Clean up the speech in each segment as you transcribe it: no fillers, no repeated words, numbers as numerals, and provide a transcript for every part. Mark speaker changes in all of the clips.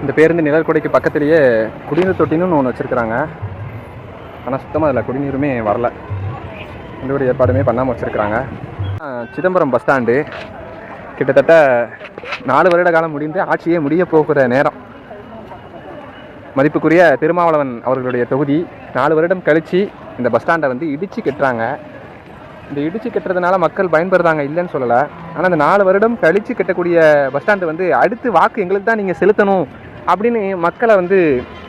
Speaker 1: இந்த பேருந்து நிழற்குடைக்கு பக்கத்துலேயே குடிநீர் தொட்டின்னு ஒன்று வச்சுருக்குறாங்க. ஆனால் சுத்தமாக அதில் குடிநீருமே வரல, எந்த ஒரு ஏற்பாடுமே பண்ணாமல் வச்சுருக்குறாங்க. சிதம்பரம் பஸ் ஸ்டாண்டு கிட்டத்தட்ட 4 வருட காலம் முடிந்து ஆட்சியே முடிய போகிற நேரம். மதிப்புக்குரிய திருமாவளவன் அவர்களுடைய தொகுதி 4 வருடம் கழித்து இந்த பஸ் ஸ்டாண்டை வந்து இடித்து கட்டுறாங்க. இந்த இடித்து கட்டுறதுனால மக்கள் பயன்பெறுறாங்க, இல்லைன்னு சொல்லலை. ஆனால் இந்த 4 வருடம் கழித்து கட்டக்கூடிய பஸ் ஸ்டாண்டு வந்து அடுத்து வாக்கு எங்களுக்கு தான் நீங்கள் செலுத்தணும் அப்படின்னு மக்களை வந்து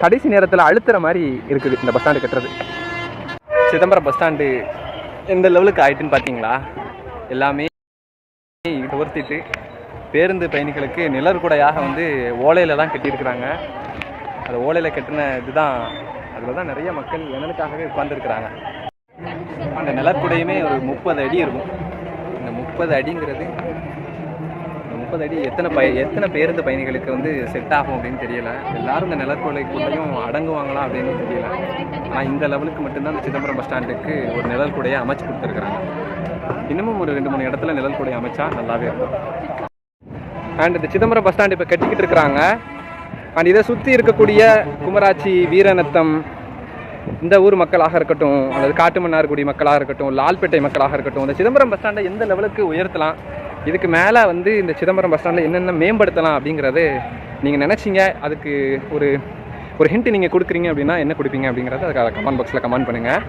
Speaker 1: கடைசி நேரத்தில் அழுத்துற மாதிரி இருக்குது இந்த பஸ் ஸ்டாண்டு கட்டுறது. சிதம்பரம் பஸ் ஸ்டாண்டு எந்த லெவலுக்கு ஆயிட்டுன்னு பார்த்தீங்களா? எல்லாமே உயர்த்திட்டு பேருந்து பயணிகளுக்கு நிழற்குடையாக வந்து ஓலையில் தான் கட்டியிருக்கிறாங்க. அது ஓலையில் கட்டின இதுதான், அதில் தான் நிறைய மக்கள் நிழலுக்காகவே உட்கார்ந்துருக்குறாங்க. அந்த நிழற்குடையுமே ஒரு 30 அடி இருக்கும். இந்த 30 அடிங்கிறது 30 அடி எத்தனை பேருந்து பயணிகளுக்கு வந்து செட் ஆகும் அப்படின்னு தெரியல. எல்லாரும் இந்த நிழற்குடைக்குள்ளேயும் அடங்குவாங்களா அப்படின்னு தெரியல. ஆனால் இந்த லெவலுக்கு மட்டும்தான் இந்த சிதம்பரம் பஸ் ஸ்டாண்டுக்கு ஒரு நிழற்குடையை அமைச்சு கொடுத்துருக்குறாங்க. இன்னமும் ஒரு 2-3 இடத்துல நிழற்குடையை அமைச்சா நல்லாவே இருக்கும். அண்ட் இந்த சிதம்பரம் பஸ் ஸ்டாண்டு இப்போ கட்டிக்கிட்டு இருக்கிறாங்க. அண்ட் இதை சுற்றி இருக்கக்கூடிய குமராட்சி, வீரநத்தம், இந்த ஊர் மக்களாக இருக்கட்டும், அல்லது காட்டுமன்னார்குடி மக்களாக இருக்கட்டும், லால்பேட்டை மக்களாக இருக்கட்டும், இந்த சிதம்பரம் பஸ் ஸ்டாண்டை எந்த லெவலுக்கு உயர்த்தலாம், இதுக்கு மேலே வந்து இந்த சிதம்பரம் பஸ் ஸ்டாண்டில் என்னென்ன மேம்படுத்தலாம் அப்படிங்கிறது நீங்கள் நினச்சிங்க. அதுக்கு ஒரு ஹிண்ட் நீங்கள் கொடுக்குறீங்க அப்படின்னா என்ன கொடுப்பீங்க அப்படிங்கிறத அதுக்காக கமெண்ட் பாக்ஸில் கமெண்ட் பண்ணுங்கள்.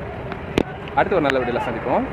Speaker 1: அடுத்து ஒரு நல்ல வீடியோவில் சந்திப்போம்.